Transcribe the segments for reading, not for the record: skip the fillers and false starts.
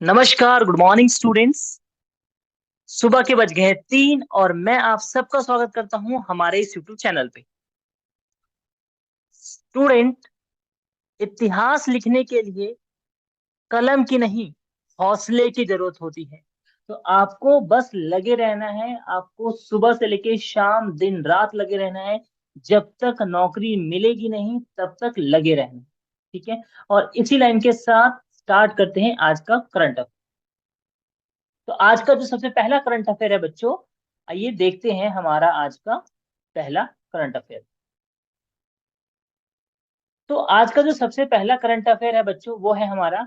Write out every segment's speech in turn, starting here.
नमस्कार, good morning students. सुबह के बज गए 3 और मैं आप सबका स्वागत करता हूं हमारे इस यूट्यूब चैनल पे। स्टूडेंट, इतिहास लिखने के लिए कलम की नहीं, हौसले की जरूरत होती है। तो आपको बस लगे रहना है, आपको सुबह से लेके शाम दिन रात लगे रहना है। जब तक नौकरी मिलेगी नहीं तब तक लगे रहना है। ठीक है। और इसी लाइन के साथ स्टार्ट करते हैं आज का करंट अफेयर। तो आज का जो सबसे पहला करंट अफेयर है बच्चों, आइए देखते हैं हमारा आज का पहला करंट अफेयर। तो आज का जो सबसे पहला करंट अफेयर है बच्चों, वो है हमारा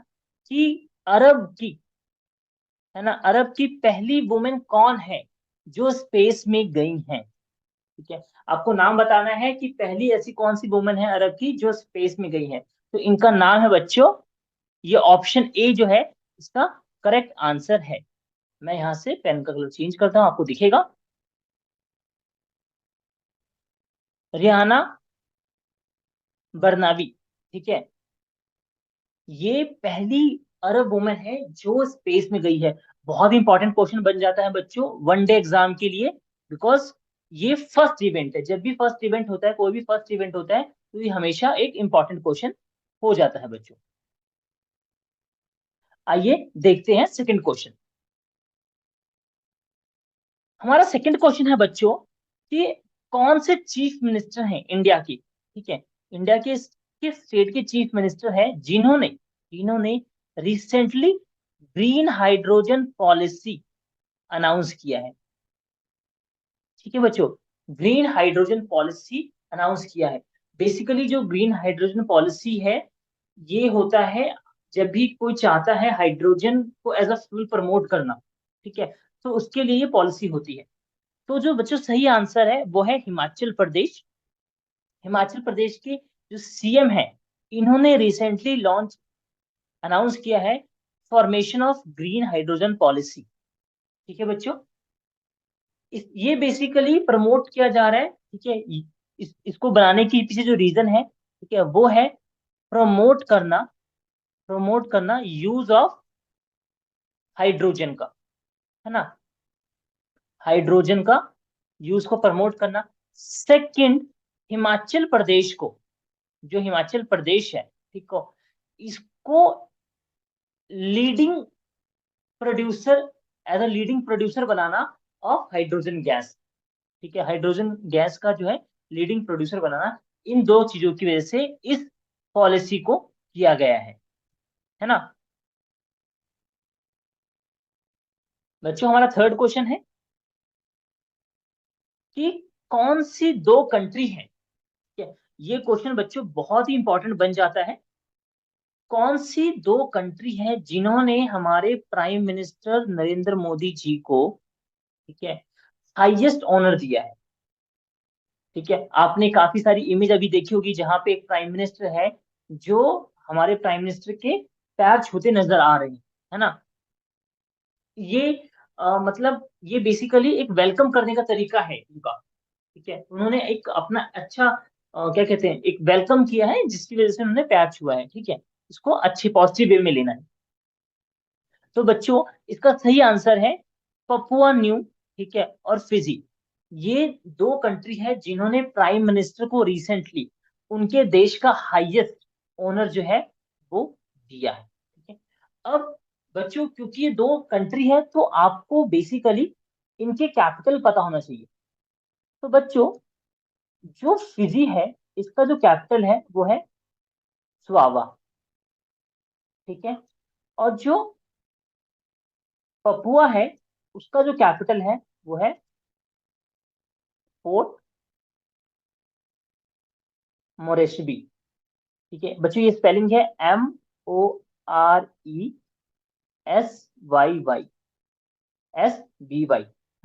कि अरब की, है ना, अरब की पहली वुमेन कौन है जो स्पेस में गई हैं। ठीक है। आपको नाम बताना है कि पहली ऐसी कौन सी वुमेन है अरब की जो स्पेस में गई है। तो इनका नाम है बच्चों, ये ऑप्शन ए जो है इसका करेक्ट आंसर है। मैं यहां से पेन का कलर चेंज करता हूं, आपको दिखेगा। रिहाना बरनावी। ठीक है। ये पहली अरब वुमेन है जो स्पेस में गई है। बहुत इंपॉर्टेंट क्वेश्चन बन जाता है बच्चों वनडे एग्जाम के लिए। बिकॉज ये फर्स्ट इवेंट है, जब भी फर्स्ट इवेंट होता है, कोई भी फर्स्ट इवेंट होता है, तो ये हमेशा एक इंपॉर्टेंट क्वेश्चन हो जाता है बच्चों। आइए देखते हैं सेकंड क्वेश्चन। हमारा सेकंड क्वेश्चन है बच्चों कि कौन से चीफ मिनिस्टर हैं इंडिया की। ठीक है। इंडिया के किस स्टेट के चीफ मिनिस्टर हैं जिन्होंने जिन्होंने recently green hydrogen policy announce किया है। ठीक है बच्चों, ग्रीन हाइड्रोजन पॉलिसी अनाउंस किया है। बेसिकली जो ग्रीन हाइड्रोजन पॉलिसी है, ये होता है जब भी कोई चाहता है हाइड्रोजन को एज अ फ्यूल प्रमोट करना। ठीक है। तो उसके लिए ये पॉलिसी होती है। तो जो बच्चों सही आंसर है वो है हिमाचल प्रदेश। हिमाचल प्रदेश के जो सीएम है, इन्होंने रिसेंटली लॉन्च अनाउंस किया है formation of green hydrogen policy. ठीक है बच्चों, ये बेसिकली प्रमोट किया जा रहा है। ठीक है। इसको बनाने के पीछे जो रीजन है, ठीक है, वो है प्रमोट करना, प्रमोट करना यूज ऑफ हाइड्रोजन का, है ना, हाइड्रोजन का यूज को प्रमोट करना। सेकंड, हिमाचल प्रदेश को, जो हिमाचल प्रदेश है, ठीक हो, इसको leading producer, as a leading producer बनाना ऑफ हाइड्रोजन गैस। ठीक है। हाइड्रोजन गैस का जो है लीडिंग प्रोड्यूसर बनाना, इन दो चीजों की वजह से इस पॉलिसी को किया गया है ना। बच्चों हमारा थर्ड क्वेश्चन है कि कौन सी दो कंट्री है। ठीक है। ये क्वेश्चन बच्चों बहुत ही इंपॉर्टेंट बन जाता है। कौन सी दो कंट्री है जिन्होंने हमारे प्राइम मिनिस्टर नरेंद्र मोदी जी को, ठीक है, हाईएस्ट ऑनर दिया है। ठीक है। आपने काफी सारी इमेज अभी देखी होगी जहां पे एक प्राइम मिनिस्टर है जो हमारे प्राइम मिनिस्टर के पैर छूते नजर आ रहे हैं, है ना। ये मतलब ये बेसिकली एक वेलकम करने का तरीका है उनका। ठीक है। उन्होंने एक अपना अच्छा क्या कहते हैं, एक वेलकम किया है जिसकी वजह से उन्होंने पैर छुआ है। ठीक है। इसको अच्छे पॉजिटिव वे में लेना है। तो बच्चों इसका सही आंसर है पपुआ न्यू, ठीक है, और फिजी। ये दो कंट्री है जिन्होंने प्राइम मिनिस्टर को रिसेंटली उनके देश का हाईएस्ट ऑनर जो है वो दिया है। ठीक है। अब बच्चों क्योंकि ये दो कंट्री है तो आपको बेसिकली इनके कैपिटल पता होना चाहिए। तो बच्चों जो फिजी है, इसका जो कैपिटल है वो है स्वावा। ठीक है। और जो पपुआ है, उसका जो कैपिटल है वो है पोर्ट मोरेस्बी। ठीक है बच्चों, ये स्पेलिंग है MORESBY,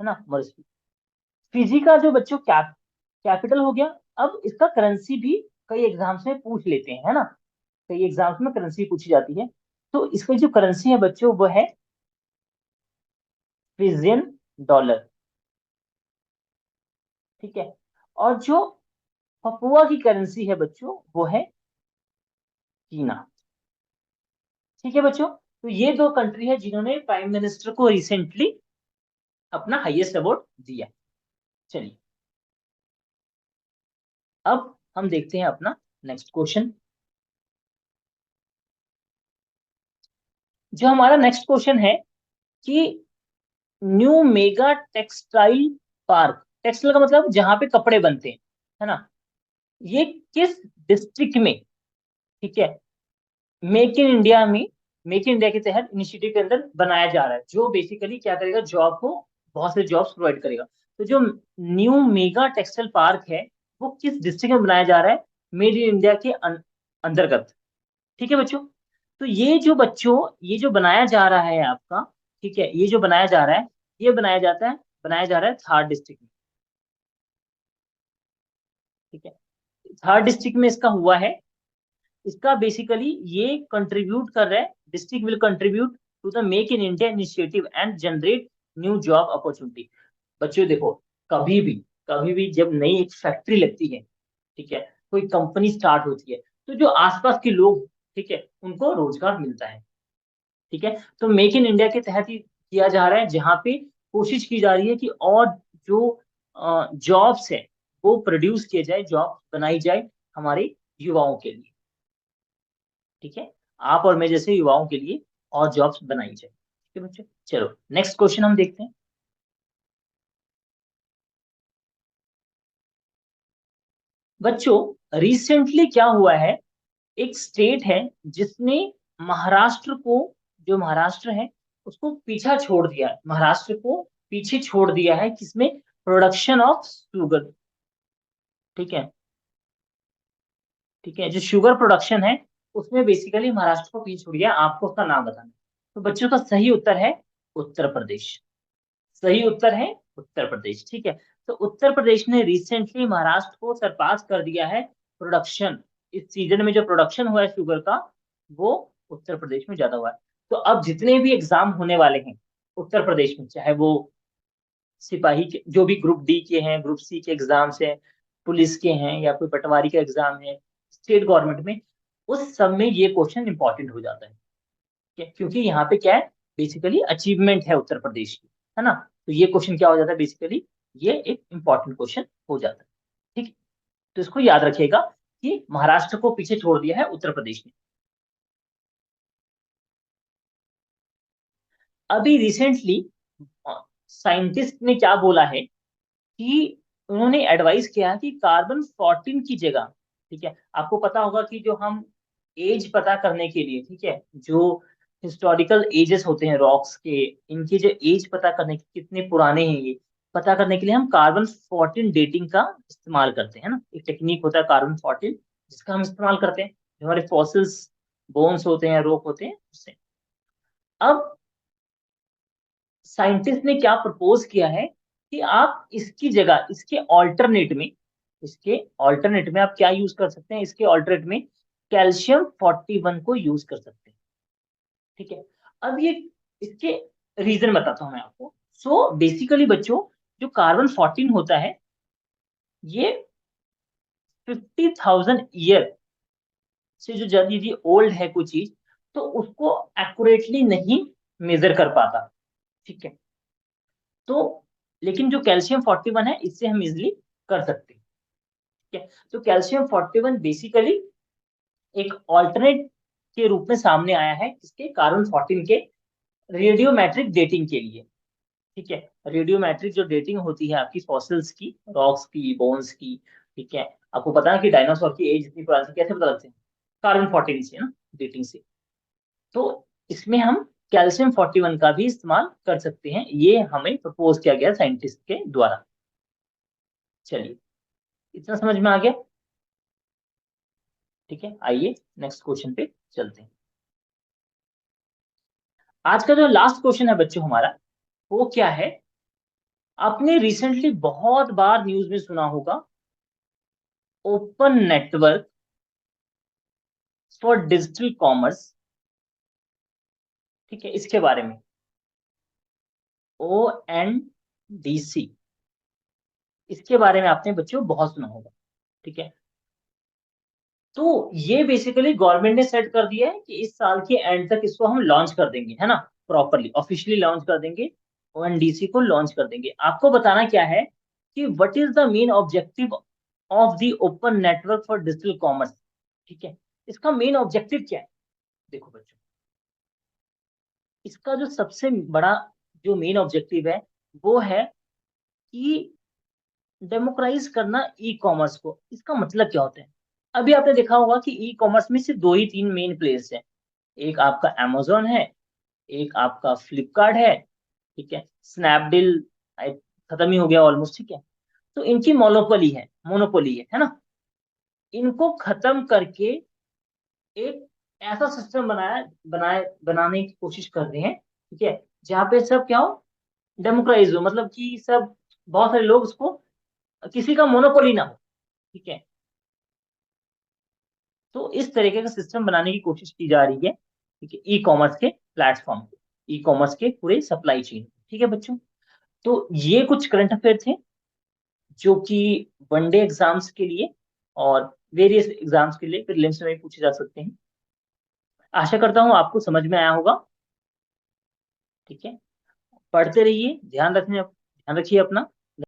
है ना, मोरेस्बी। फिजी का जो बच्चों कैपिटल हो गया। अब इसका करेंसी भी कई एग्जाम्स में पूछ लेते हैं, है ना, कई एग्जाम्स में करेंसी पूछी जाती है। तो इसकी जो करेंसी है बच्चों वो है फिजियन डॉलर। ठीक है। और जो पपुआ की करेंसी है बच्चों वो है कीना। ठीक है बच्चों। तो ये दो कंट्री है जिन्होंने प्राइम मिनिस्टर को रिसेंटली अपना हाईएस्ट अवार्ड दिया। चलिए, अब हम देखते हैं अपना नेक्स्ट क्वेश्चन। जो हमारा नेक्स्ट क्वेश्चन है कि new mega textile park, textile का मतलब जहां पे कपड़े बनते हैं, है ना, ये किस डिस्ट्रिक्ट में, ठीक है, मेक इन इंडिया में, मेक इन इंडिया के तहत इनिशिएटिव के अंदर बनाया जा रहा है, जो बेसिकली क्या करेगा, जॉब को, बहुत से जॉब्स प्रोवाइड करेगा। तो जो न्यू मेगा टेक्सटाइल पार्क है वो किस डिस्ट्रिक्ट में बनाया जा रहा है, मेड इन इंडिया के अंतर्गत। ठीक है बच्चों, तो ये जो बच्चों, ये जो बनाया जा रहा है आपका, ठीक है, ये जो बनाया जा रहा है, ये बनाया जा रहा है थार डिस्ट्रिक्ट में। ठीक है, थार डिस्ट्रिक्ट में इसका हुआ है। इसका बेसिकली ये कंट्रीब्यूट कर रहा है, district will contribute to the make in India initiative and generate new job opportunity. बच्चों देखो, कभी भी, कभी भी जब नई एक फैक्ट्री लगती है, ठीक है, कोई कंपनी स्टार्ट होती है, तो जो आसपास के लोग, ठीक है, उनको रोजगार मिलता है। ठीक है, तो मेक इन इंडिया के तहत ही किया जा रहा है, जहां पे कोशिश की जा रही है कि और जो जॉब्स है वो प्रोड्यूस किए जाए, जॉब बनाई जाए हमारे युवाओं के लिए। ठीक है, आप और मैं जैसे युवाओं के लिए और जॉब्स बनाई जाए। ठीक है बच्चों, चलो नेक्स्ट क्वेश्चन हम देखते हैं। बच्चों रिसेंटली क्या हुआ है, एक स्टेट है जिसने महाराष्ट्र को, जो महाराष्ट्र है उसको पीछा छोड़ दिया है, महाराष्ट्र को पीछे छोड़ दिया है किसमें, प्रोडक्शन ऑफ शुगर। ठीक है, ठीक है, जो शुगर प्रोडक्शन है उसमें बेसिकली महाराष्ट्र को पीछे छोड़ दिया। आपको उसका नाम बताना है। तो बच्चों का सही उत्तर है उत्तर प्रदेश। सही उत्तर है उत्तर प्रदेश। ठीक है, तो उत्तर प्रदेश ने रिसेंटली महाराष्ट्र को सरपास कर दिया है प्रोडक्शन। इस सीजन में जो प्रोडक्शन हुआ है शुगर का, वो उत्तर प्रदेश में ज्यादा हुआ है। तो अब जितने भी एग्जाम होने वाले हैं उत्तर प्रदेश में, चाहे वो सिपाही के, जो भी ग्रुप डी के हैं, ग्रुप सी के एग्जाम्स हैं, पुलिस के हैं, या कोई पटवारी का एग्जाम है स्टेट गवर्नमेंट में, उस सब में ये क्वेश्चन इंपॉर्टेंट हो जाता है। क्योंकि यहाँ पे क्या है, बेसिकली अचीवमेंट है उत्तर प्रदेश की, है ना। तो ये क्वेश्चन क्या हो जाता है, बेसिकली ये एक इंपॉर्टेंट क्वेश्चन हो जाता है। ठीक है, तो इसको याद रखिएगा कि महाराष्ट्र को पीछे छोड़ दिया है उत्तर प्रदेश ने। अभी रिसेंटली साइंटिस्ट ने क्या बोला है कि उन्होंने एडवाइस किया कि कार्बन 14 की जगह, ठीक है, आपको पता होगा कि जो हम एज पता करने के लिए, ठीक है, जो हिस्टोरिकल एजेस होते हैं रॉक्स के, इनकी जो एज पता करने के कितने पुराने हैं ये पता करने के लिए हम कार्बन 14 डेटिंग का इस्तेमाल करते हैं ना। एक टेक्निक होता है कार्बन 14 जिसका हम इस्तेमाल करते हैं, जो हमारे फॉसिल्स, बोन्स होते हैं, रॉक होते हैं उससे। अब साइंटिस्ट ने क्या प्रपोज किया है कि आप इसकी जगह, इसके ऑल्टरनेट में, इसके ऑल्टरनेट में आप क्या यूज कर सकते हैं, इसके ऑल्टरनेट में कैल्शियम 41 को यूज कर सकते हैं। ठीक है, अब ये इसके रीजन बताता हूं मैं आपको। सो बेसिकली बच्चों, जो कार्बन 14 होता है ये 50,000 ईयर से जो ज्यादा यदि ओल्ड है कोई चीज, तो उसको एक्यूरेटली नहीं मेजर कर पाता। ठीक है, तो लेकिन जो कैल्शियम 41 है इससे हम इजिली कर सकते हैं। ठीक है, तो कैल्शियम 41 बेसिकली एक ऑल्टरनेट के रूप में सामने आया है इसके कार्बन 14 के रेडियोमेट्रिक डेटिंग के लिए। ठीक है, रेडियोमेट्रिक जो डेटिंग होती है आपकी फॉसिल्स की, रॉक्स की, बोन्स की, ठीक है, आपको पता है कि डायनासोर की एज इतनी पुरानी थी, कैसे पता लगते हैं, कार्बन 14 से ना, डेटिंग से। तो इसमें हम कैल्शियम 41 का भी इस्तेमाल कर सकते हैं, ये हमें प्रपोज किया गया साइंटिस्ट के द्वारा। चलिए, इतना समझ में आ गया। ठीक है, आइए नेक्स्ट क्वेश्चन पे चलते हैं। आज का जो लास्ट क्वेश्चन है बच्चों हमारा, वो क्या है, आपने रिसेंटली बहुत बार न्यूज में सुना होगा, open network for digital commerce. ठीक है, इसके बारे में, ONDC, इसके बारे में आपने बच्चों बहुत सुना होगा। ठीक है, तो ये बेसिकली गवर्नमेंट ने सेट कर दिया है कि इस साल के एंड तक इसको हम लॉन्च कर देंगे, है ना, प्रॉपरली ऑफिशियली लॉन्च कर देंगे, ओएनडीसी को लॉन्च कर देंगे। आपको बताना क्या है कि what is the main objective of the open network for digital commerce. ठीक है, इसका मेन ऑब्जेक्टिव क्या है? देखो बच्चों, इसका जो सबसे बड़ा जो मेन ऑब्जेक्टिव है वो है कि डेमोक्राइज करना ई कॉमर्स को। इसका मतलब क्या होता है? अभी आपने देखा होगा कि ई कॉमर्स में सिर्फ दो ही तीन मेन प्लेयर्स हैं। एक आपका amazon है, एक आपका फ्लिपकार्ट है, ठीक है, स्नैपडील खत्म ही हो गया ऑलमोस्ट, ठीक है। तो इनकी मोनोपोली है ना। इनको खत्म करके एक ऐसा सिस्टम बनाने की कोशिश कर रहे हैं, ठीक है, जहाँ पे सब क्या हो, डेमोक्राइज हो, मतलब कि सब, बहुत सारे लोग उसको, किसी का मोनोपोली ना हो, ठीक है। तो इस तरीके का सिस्टम बनाने की कोशिश की जा रही है, ठीक है, ई कॉमर्स के प्लेटफॉर्म, ई कॉमर्स के पूरे सप्लाई चेन, ठीक है बच्चों। तो ये कुछ करंट अफेयर थे जो कि वनडे एग्जाम्स के लिए और वेरियस एग्जाम्स के लिए प्रीलिम्स में भी पूछे जा सकते हैं। आशा करता हूँ आपको समझ में आया होगा, ठीक है। पढ़ते रहिए, ध्यान रखिए अपना।